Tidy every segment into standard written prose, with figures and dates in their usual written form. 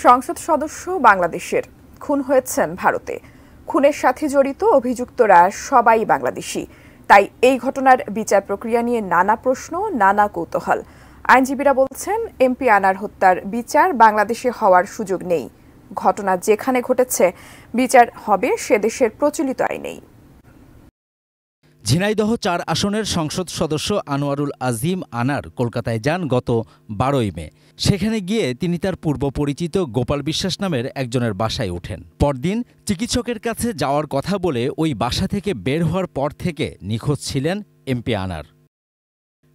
সংসদ সদস্য বাংলাদেশের, খুন হয়েছেন ভারতে। খুনের সাথে জড়িত অভিযুক্তরা সবাই বাংলাদেশি। তাই এই ঘটনার বিচার প্রক্রিয়া নিয়ে নানা প্রশ্ন, নানা কৌতূহল। আইনজীবীরা বলছেন, এমপি আনার হত্যার বিচার বাংলাদেশে হওয়ার সুযোগ নেই। ঘটনা যেখানে ঘটেছে বিচার হবে সে দেশের প্রচলিত আইনেই। ঝিনাইদহ ৪ আসনের সংসদ সদস্য আনোয়ারুল আজিম আনার কলকাতায় যান গত ১২ই মে। সেখানে গিয়ে তিনি তার পূর্ব পরিচিত গোপাল বিশ্বাস নামের একজনের বাসায় ওঠেন। পরদিন চিকিৎসকের কাছে যাওয়ার কথা বলে ওই বাসা থেকে বের হওয়ার পর থেকে নিখোঁজ ছিলেন এমপি আনার।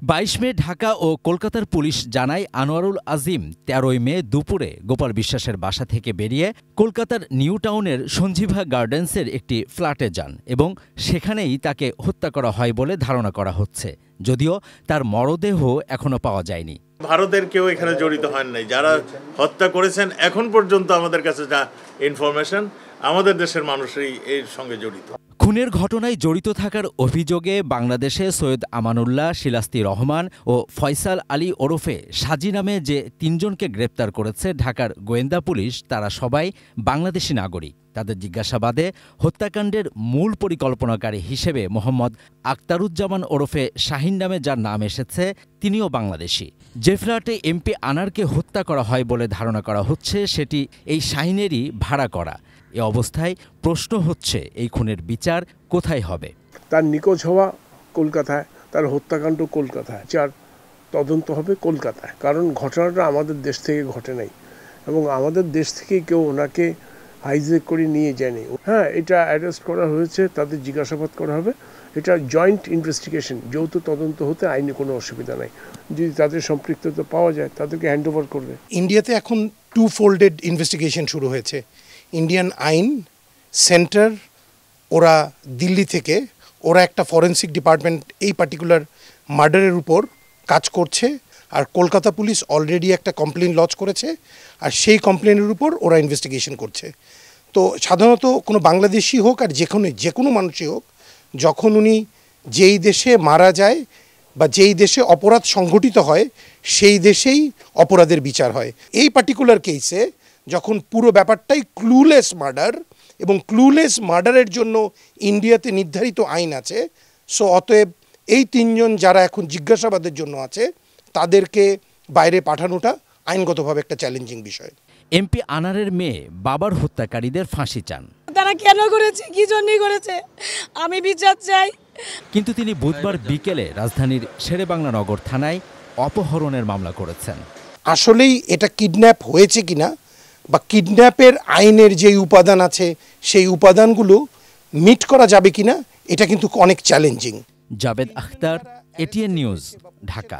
২২ মে ঢাকা ও কলকাতার পুলিশ জানায়, আনোয়ারুল আজিম ১৩ই মে দুপুরে গোপাল বিশ্বাসের বাসা থেকে বেরিয়ে কলকাতার নিউ টাউনের সঞ্জীভা গার্ডেন্সের একটি ফ্ল্যাটে যান এবং সেখানেই তাকে হত্যা করা হয় বলে ধারণা করা হচ্ছে, যদিও তার মরদেহ এখনো পাওয়া যায়নি। ভারতের কেউ এখানে জড়িত হন নাই। যারা হত্যা করেছেন এখন পর্যন্ত আমাদের কাছে যা ইনফরমেশন, আমাদের দেশের মানুষই এর সঙ্গে জড়িত। খুনের ঘটনায় জড়িত থাকার অভিযোগে বাংলাদেশে সৈয়দ আমানুল্লাহ, শিলাস্তি রহমান ও ফয়সাল আলী ওরফে সাজি নামে যে ৩ জনকে গ্রেপ্তার করেছে ঢাকার গোয়েন্দা পুলিশ, তারা সবাই বাংলাদেশি নাগরিক। তাদের জিজ্ঞাসাবাদে হত্যাকাণ্ডের মূল পরিকল্পনাকারী হিসেবে মোহাম্মদ আখতারুজ্জামান ওরফে শাহিন নামে যার নাম এসেছে, তিনিও বাংলাদেশি। যে ফ্ল্যাটে এমপি আনারকে হত্যা করা হয় বলে ধারণা করা হচ্ছে সেটি এই শাহিনেরই ভাড়া করা। এ অবস্থায় প্রশ্ন হচ্ছে, এই খুনের বিচার কোথায় হবে? তার নিখোঁজ হওয়া কলকাতায়, তার হত্যাকাণ্ড কলকাতায়, যার তদন্ত হবে কলকাতায়। কারণ ঘটনাটা আমাদের দেশ থেকে ঘটে নাই এবং আমাদের দেশ থেকে কেউ ওনাকে হাইজ্যাক করে নিয়ে যায়নি। হ্যাঁ, এটা অ্যারেস্ট করা হয়েছে, তাদের জিজ্ঞাসাবাদ করা হবে। এটা জয়েন্ট ইনভেস্টিগেশন, যৌথ তদন্ত হতে আইনে কোনো অসুবিধা নাই। যদি তাদের সম্পৃক্ততা পাওয়া যায় তাদেরকে হ্যান্ডওভার করবে। ইন্ডিয়াতে এখন 2 ফোল্ডেড ইনভেস্টিগেশন শুরু হয়েছে। ইন্ডিয়ান আইন সেন্টার, ওরা দিল্লি থেকে, ওরা একটা ফরেন্সিক ডিপার্টমেন্ট এই পার্টিকুলার মার্ডারের উপর কাজ করছে। আর কলকাতা পুলিশ অলরেডি একটা কমপ্লেন লজ করেছে, আর সেই কমপ্লেনের উপর ওরা ইনভেস্টিগেশন করছে। তো সাধারণত কোনো বাংলাদেশি হোক আর যে কোনো মানুষই হোক, যখন উনি যেই দেশে মারা যায় বা যেই দেশে অপরাধ সংঘটিত হয় সেই দেশেই অপরাধের বিচার হয়। এই পার্টিকুলার কেসে যখন পুরো ব্যাপারটাই ক্লুলেস মার্ডার, এবং ক্লুলেস মার্ডারের জন্য ইন্ডিয়াতে নির্ধারিত আইন আছে, সো অতএব এই ৩ জন যারা এখন জিজ্ঞাসাবাদের জন্য আছে তাদেরকে বাইরে পাঠানোটা আইনগতভাবে একটা চ্যালেঞ্জিং বিষয়। এমপি আনারের মেয়ে বাবার হত্যাকারীদের ফাঁসি চান। তারা কেন করেছে, কি জন্য করেছে, আমি বিচার চাই। কিন্তু তিনি বুধবার বিকেলে রাজধানীর শেরেবাংলা নগর থানায় অপহরণের মামলা করেছেন। আসলেই এটা কিডন্যাপ হয়েছে কিনা বা কিডন্যাপের আইনের যে উপাদান আছে সেই উপাদানগুলো মিট করা যাবে কিনা, এটা কিন্তু অনেক চ্যালেঞ্জিং। জাবেদ আখতার, এটিএন নিউজ, ঢাকা।